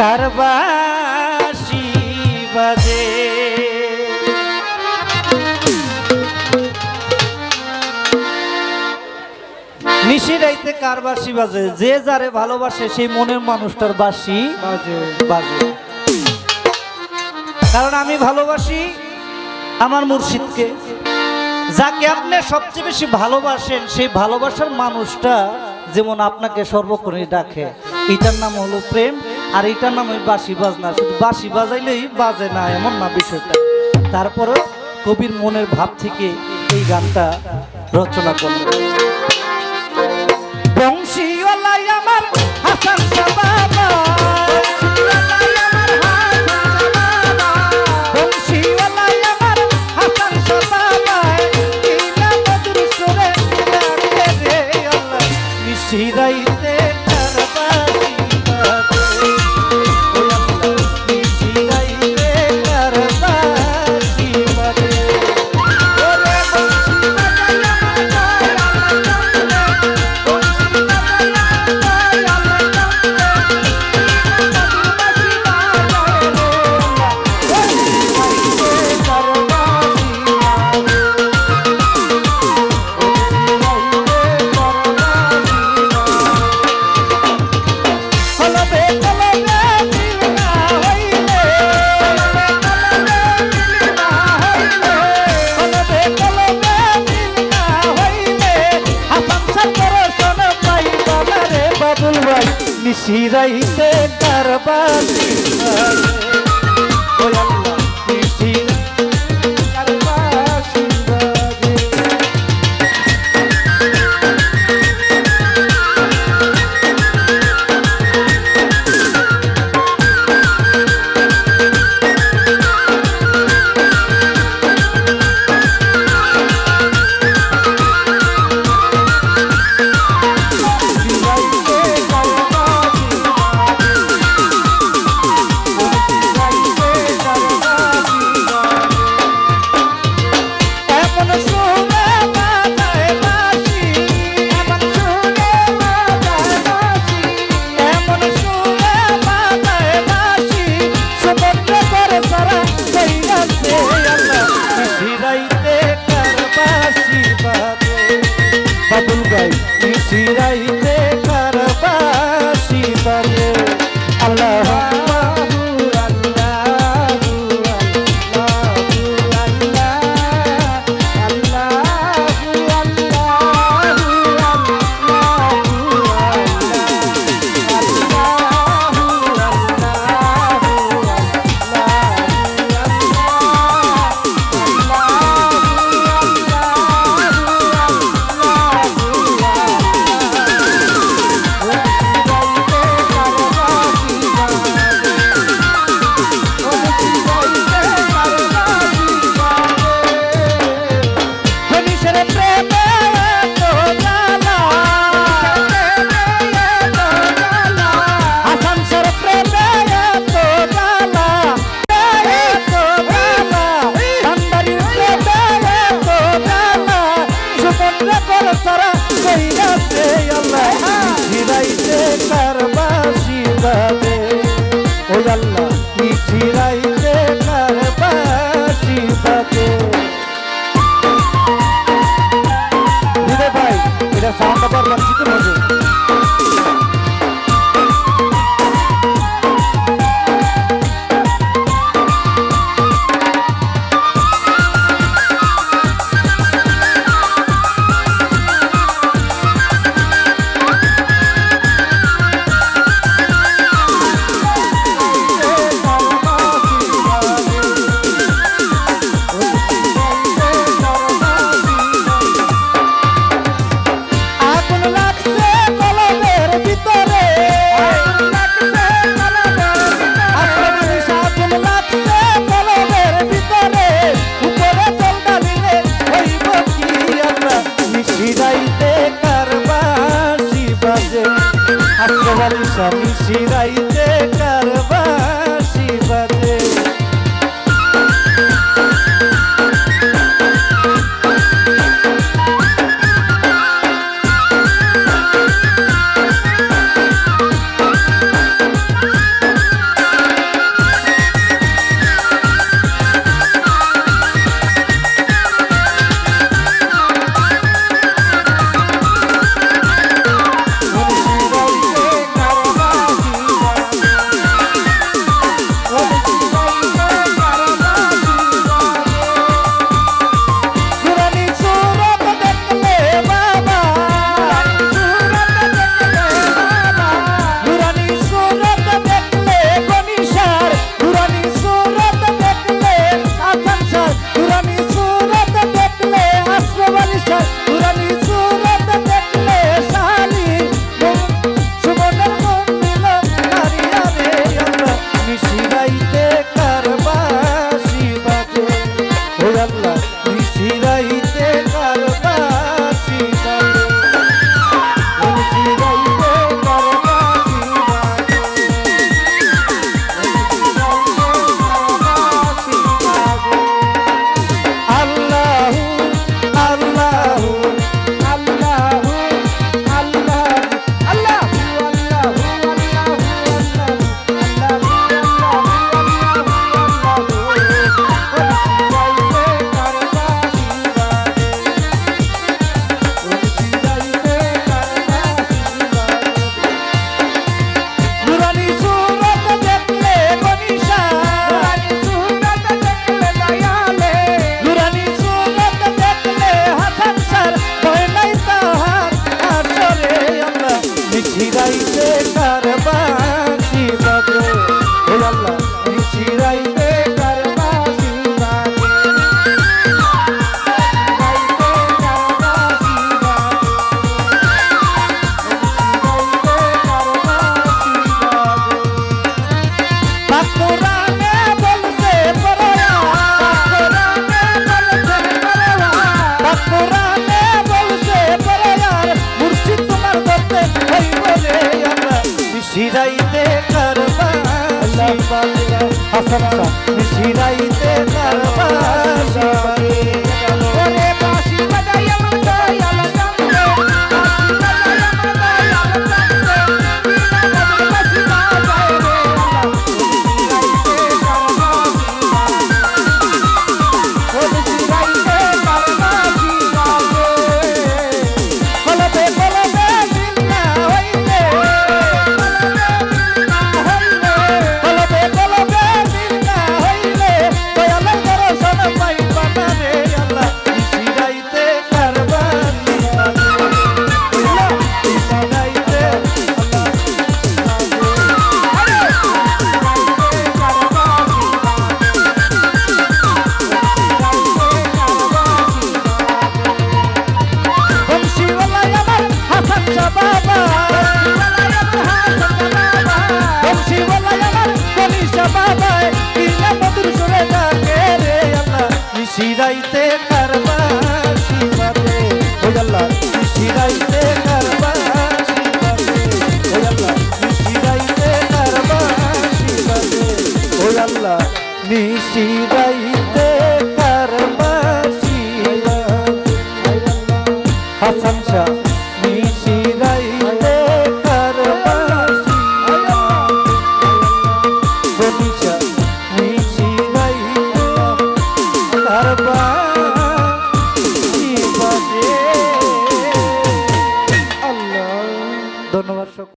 কারবাসি বাজে। নিশিরাইতে কার বাঁশি বাজে? যে যারে ভালোবাসে সেই মনের মানুষটার বাঁশি বাজে। কারণ আমি ভালোবাসি আমার মুর্শিদকে, যাকে আপনি সবচেয়ে বেশি ভালোবাসেন সেই ভালোবাসার মানুষটা যেমন আপনাকে সর্বক্ষণই ডাকে, এটার নাম হলো প্রেম। আর এটার নাম ওই বাঁশি বাজনা। শুধু বাঁশি বাজাইলেই বাজে না এমন না বিষয়টা। তারপরে কবির মনের ভাব থেকে এই গানটা রচনা করলেন। বংশীওয়ালাই আমার হাসান বাবা, বংশীওয়ালাই আমার হাসান বাবা, ইলা মধুর সুরে ডাকে রে আল্লাহ, নিশিরাইতে কারবাসি বাজে। ও আল্লাহ, নিশিরাইতে কারবাসি বাজে। ওরে বংশী নিশিরাইতে কারবাসি বাজে। ও আল্লাহ, নিশিরাইতে কারবাসি বাজে। নিশিরাইতে কারবাসি বাজে। আল্লাহ নিশিরাইতে কারবাসি বাজে। ও আল্লাহ, নিশিরাইতে কারবাসি বাজে। ভাই এটা সাউন্ড আবার লাগছে তো। নিশিরাইতে কারবাসি বাজে। নিশিরাইতে কারবাসি বাজে হাসান শাহ নিশিরাইতে কারবাসি বাজে ওরে বাঁশি বাজাই আমার দয়াল চান্দে বাঁশি বাজাই আমার দয়াল চান্দে বিনা বাজে বাঁশি বাজায় রে আল্লাহ নিশিরাইতে কারবাসি বাজে কলবে কলবে মিলনা হইলে কলবে কলবে মিলনা হইলে দয়ালের দর্শন পাইবা না রে আল্লাহ নিশিরাইতে কারবাসি বাজে নিশিরাইতে বংশীওয়ালা আমার হাসান শাহ বাবা বংশীওয়ালা আমার কনিশা বাবা কিনা মধুর সুরে ডাকে রে আল্লাহ নিশিরাইতে কারবাসি বাজে ও আল্লাহ নিশিরাইতে কারবাসি বাজে ও আল্লাহ নিশিরাইতে কারবাসি বাজে ও আল্লাহ নিশিরাইতে